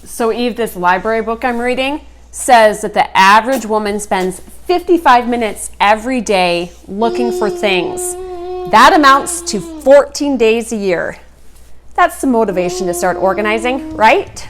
So Eve, this library book I'm reading says that the average woman spends 55 minutes every day looking for things. That amounts to 14 days a year. That's some motivation to start organizing, right?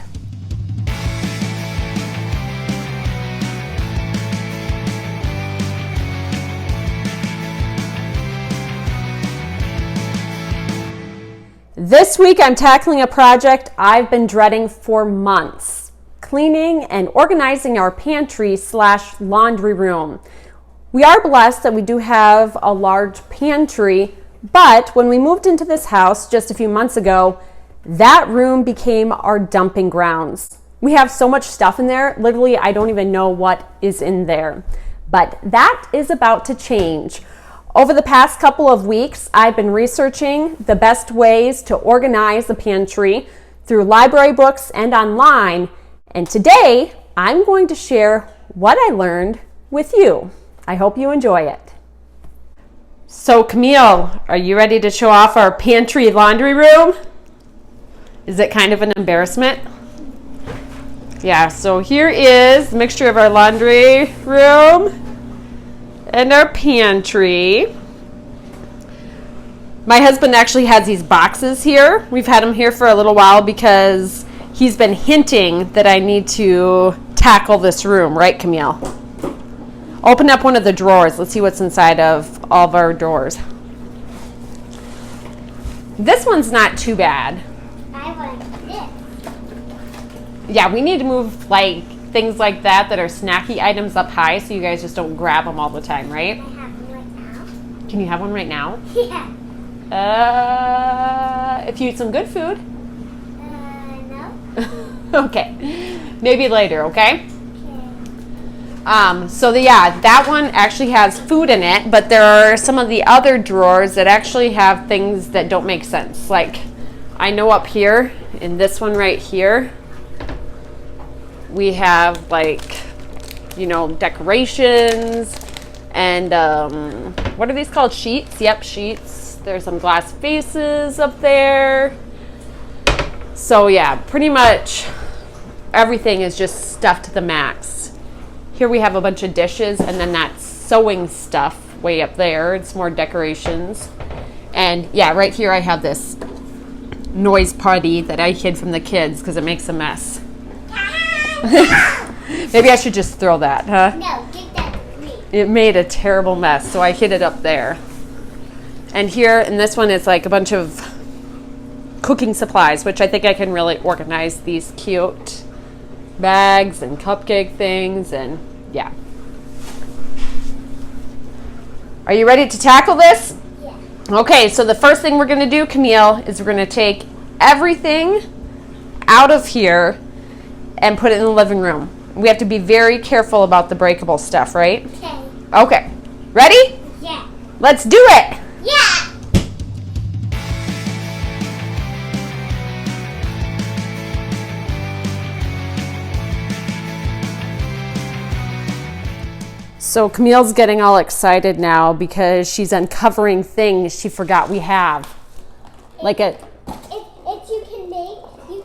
This week I'm tackling a project I've been dreading for months. Cleaning and organizing our pantry/laundry room. We are blessed that we do have a large pantry, but when we moved into this house just a few months ago, that room became our dumping grounds. We have so much stuff in there, literally I don't even know what is in there. But that is about to change. Over the past couple of weeks, I've been researching the best ways to organize the pantry through library books and online. And today, I'm going to share what I learned with you. I hope you enjoy it. So Camille, are you ready to show off our pantry laundry room? Is it kind of an embarrassment? Yeah, so here is a mixture of our laundry room and our pantry. My husband actually has these boxes here. We've had them here for a little while because he's been hinting that I need to tackle this room, right, Camille? Open up one of the drawers. Let's see what's inside of all of our drawers. This one's not too bad. I want this. Yeah, we need to move like things like that are snacky items up high so you guys just don't grab them all the time, right? I have one right now. Can you have one right now? Yeah. If you eat some good food. No. Okay. Maybe later, okay? Okay. So that one actually has food in it, but there are some of the other drawers that actually have things that don't make sense. Like, I know up here, in this one right here, we have like, decorations and what are these called? Sheets? Yep, sheets. There's some glass vases up there. So yeah, pretty much everything is just stuffed to the max. Here we have a bunch of dishes and then that sewing stuff way up there. It's more decorations. And yeah, right here I have this noise party that I hid from the kids because it makes a mess. Maybe I should just throw that, huh? No, give that to me. It made a terrible mess, so I hid it up there. And here in this one is like a bunch of cooking supplies, which I think I can really organize these cute bags and cupcake things, and yeah. Are you ready to tackle this? Yeah. Okay, so the first thing we're going to do, Camille, is we're going to take everything out of here and put it in the living room. We have to be very careful about the breakable stuff, right? Okay. Okay. Ready? Yeah. Let's do it! Yeah. So Camille's getting all excited now because she's uncovering things she forgot we have. Like a... If you can make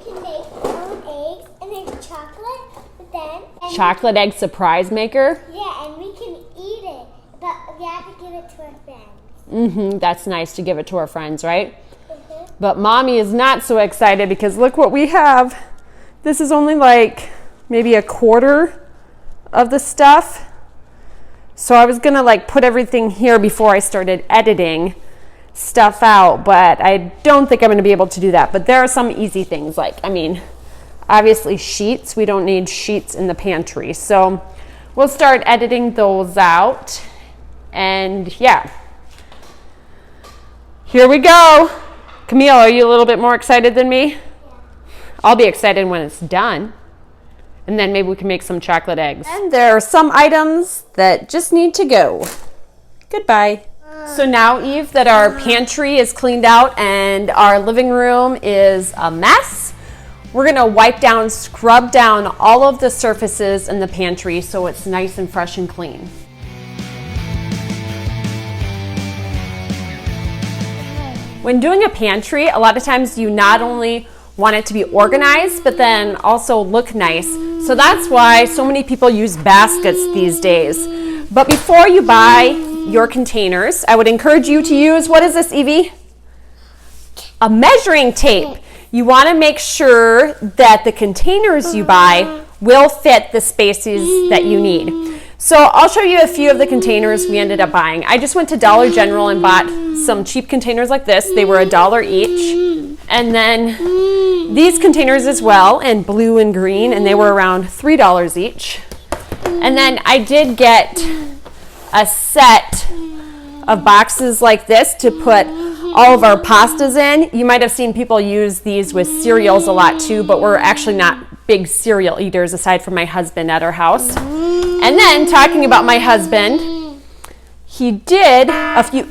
your own eggs and then chocolate, but then... chocolate egg surprise maker? Yeah, and we can eat it, but we have to give it to our friends. That's nice to give it to our friends, right? Mm-hmm. But Mommy is not so excited because look what we have. This is only like maybe a quarter of the stuff. So I was gonna like put everything here before I started editing stuff out, but I don't think I'm gonna be able to do that. But there are some easy things like, obviously sheets. We don't need sheets in the pantry. So we'll start editing those out. And yeah, here we go. Camille, are you a little bit more excited than me? Yeah. I'll be excited when it's done. And then maybe we can make some chocolate eggs. And there are some items that just need to go. Goodbye. So now, Eve, that our pantry is cleaned out and our living room is a mess, we're gonna wipe down, scrub down all of the surfaces in the pantry so it's nice and fresh and clean. When doing a pantry, a lot of times you not only want it to be organized, but then also look nice. So that's why so many people use baskets these days. But before you buy your containers, I would encourage you to use, what is this, Evie? A measuring tape. You want to make sure that the containers you buy will fit the spaces that you need. So I'll show you a few of the containers we ended up buying. I just went to Dollar General and bought some cheap containers like this. They were $1 each. And then these containers as well, in blue and green, and they were around $3 each. And then I did get a set of boxes like this to put all of our pastas in. You might have seen people use these with cereals a lot too, but we're actually not big cereal eaters aside from my husband at our house. And then talking about my husband, he did a few,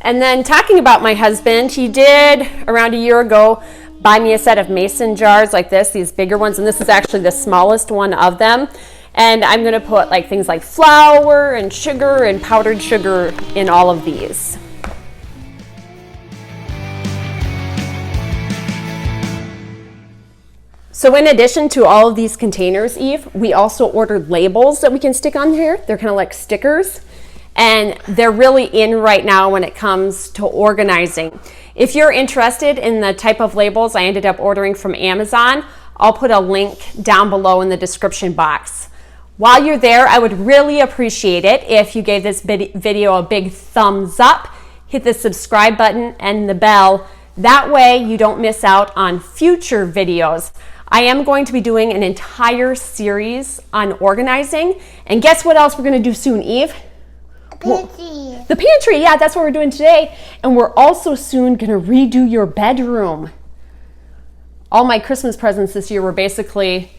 and then talking about my husband, he did around a year ago buy me a set of mason jars like this, these bigger ones, and this is actually the smallest one of them. And I'm gonna put like things like flour and sugar and powdered sugar in all of these. So in addition to all of these containers, Eve, we also ordered labels that we can stick on here. They're kind of like stickers, and they're really in right now when it comes to organizing. If you're interested in the type of labels I ended up ordering from Amazon, I'll put a link down below in the description box. While you're there, I would really appreciate it if you gave this video a big thumbs up, hit the subscribe button and the bell. That way you don't miss out on future videos. I am going to be doing an entire series on organizing. And guess what else we're going to do soon, Eve? Pantry. The pantry, yeah, that's what we're doing today. And we're also soon going to redo your bedroom. All my Christmas presents this year were basically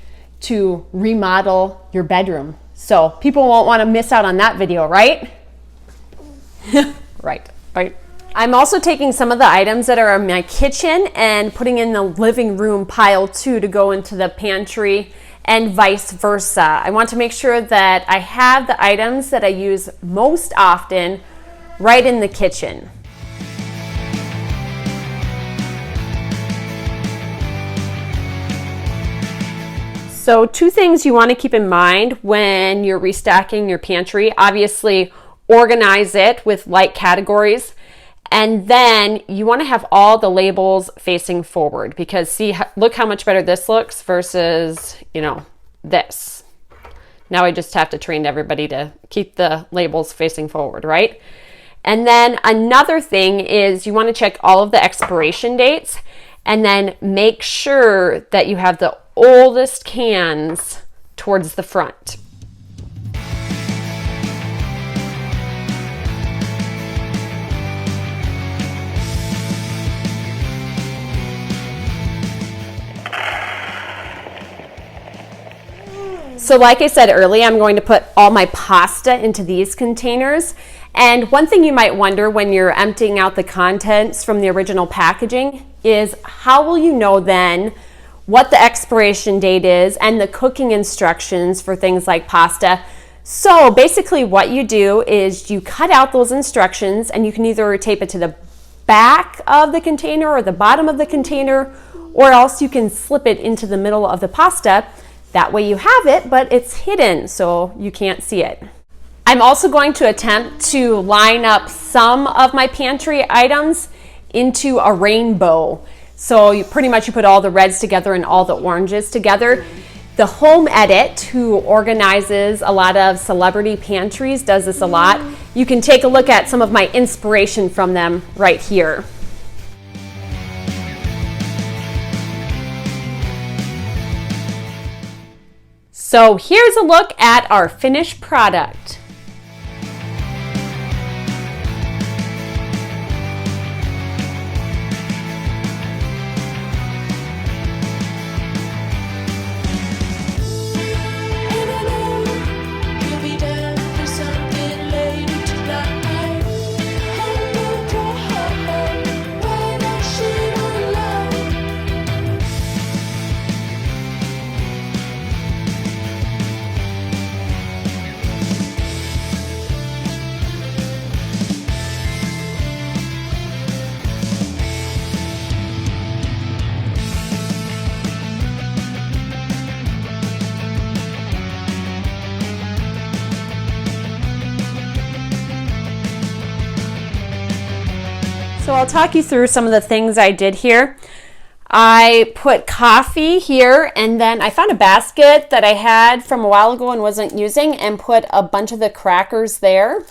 to remodel your bedroom. So people won't want to miss out on that video, right? Right. I'm also taking some of the items that are in my kitchen and putting in the living room pile too to go into the pantry and vice versa. I want to make sure that I have the items that I use most often right in the kitchen. So 2 things you want to keep in mind when you're restocking your pantry. Obviously, organize it with light categories. And then you want to have all the labels facing forward, because look how much better this looks versus, this. Now I just have to train everybody to keep the labels facing forward, right? And then another thing is you want to check all of the expiration dates and then make sure that you have the oldest cans towards the front. So like I said earlier, I'm going to put all my pasta into these containers. And one thing you might wonder when you're emptying out the contents from the original packaging is, how will you know then what the expiration date is and the cooking instructions for things like pasta? So basically what you do is you cut out those instructions, and you can either tape it to the back of the container or the bottom of the container, or else you can slip it into the middle of the pasta. That way you have it, but it's hidden so you can't see it. I'm also going to attempt to line up some of my pantry items into a rainbow. So you put all the reds together and all the oranges together. The Home Edit, who organizes a lot of celebrity pantries, does this a lot. You can take a look at some of my inspiration from them right here. So here's a look at our finished product. So I'll talk you through some of the things I did here. I put coffee here, and then I found a basket that I had from a while ago and wasn't using and put a bunch of the crackers there.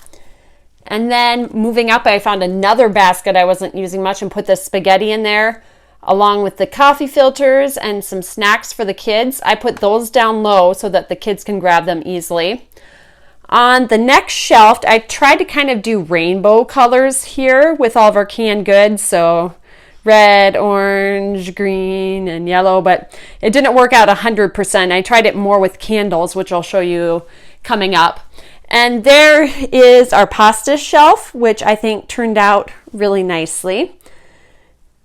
And then moving up, I found another basket I wasn't using much and put the spaghetti in there, along with the coffee filters and some snacks for the kids. I put those down low so that the kids can grab them easily. On the next shelf, I tried to kind of do rainbow colors here with all of our canned goods. So red, orange, green, and yellow, but it didn't work out 100%. I tried it more with candles, which I'll show you coming up. And there is our pasta shelf, which I think turned out really nicely.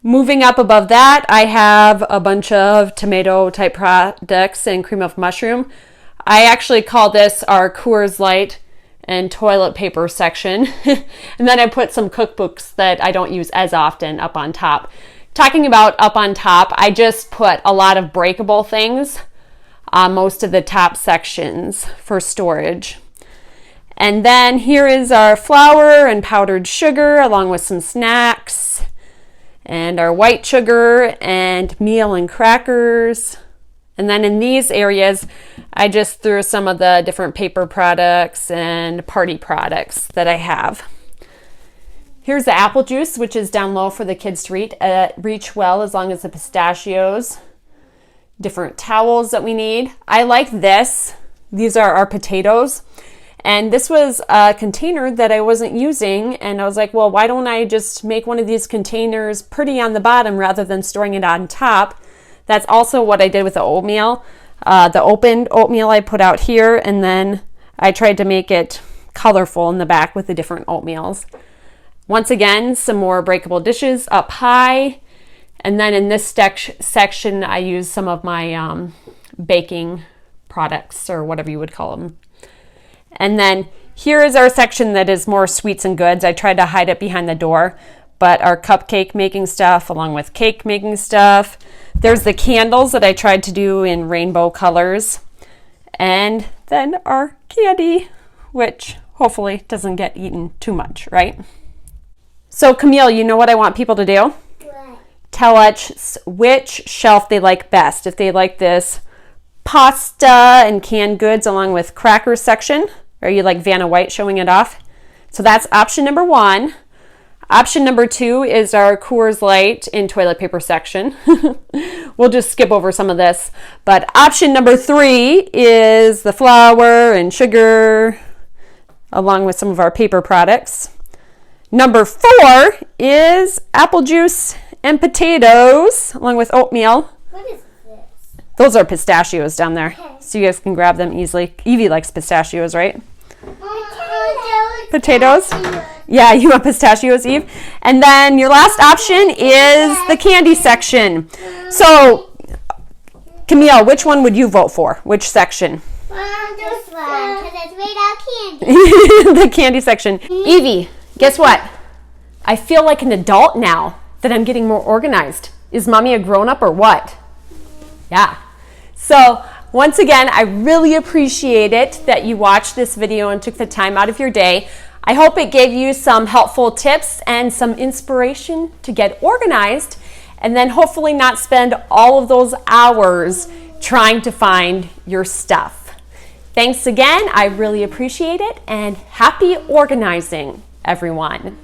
Moving up above that, I have a bunch of tomato type products and cream of mushroom. I actually call this our Coors Light and toilet paper section. And then I put some cookbooks that I don't use as often up on top. Talking about up on top, I just put a lot of breakable things on most of the top sections for storage. And then here is our flour and powdered sugar along with some snacks, and our white sugar and meal and crackers. And then in these areas, I just threw some of the different paper products and party products that I have. Here's the apple juice, which is down low for the kids to reach well, as long as the pistachios. Different towels that we need. I like this. These are our potatoes. And this was a container that I wasn't using. And I was like, well, why don't I just make one of these containers pretty on the bottom rather than storing it on top? That's also what I did with the oatmeal. The opened oatmeal I put out here, and then I tried to make it colorful in the back with the different oatmeals. Once again, some more breakable dishes up high. And then in this section, I used some of my baking products, or whatever you would call them. And then here is our section that is more sweets and goods. I tried to hide it behind the door, but our cupcake making stuff along with cake making stuff. There's the candles that I tried to do in rainbow colors. And then our candy, which hopefully doesn't get eaten too much, right? So Camille, you know what I want people to do? What? Tell us which shelf they like best. If they like this pasta and canned goods along with crackers section, or you like Vanna White showing it off. So that's option number 1. Option number 2 is our Coors Light in toilet paper section. We'll just skip over some of this. But option number 3 is the flour and sugar along with some of our paper products. Number 4 is apple juice and potatoes along with oatmeal. What is this? Those are pistachios down there, Okay. so you guys can grab them easily. Evie likes pistachios, right? Potatoes. Yeah, you want pistachios, Eve? And then your last option is the candy section. So, Camille, which one would you vote for? Which section? This one, because it's made out of candy. The candy section. Evie, guess what? I feel like an adult now that I'm getting more organized. Is mommy a grown-up or what? Yeah. So, once again, I really appreciate it that you watched this video and took the time out of your day. I hope it gave you some helpful tips and some inspiration to get organized, and then hopefully not spend all of those hours trying to find your stuff. Thanks again. I really appreciate it, and happy organizing, everyone.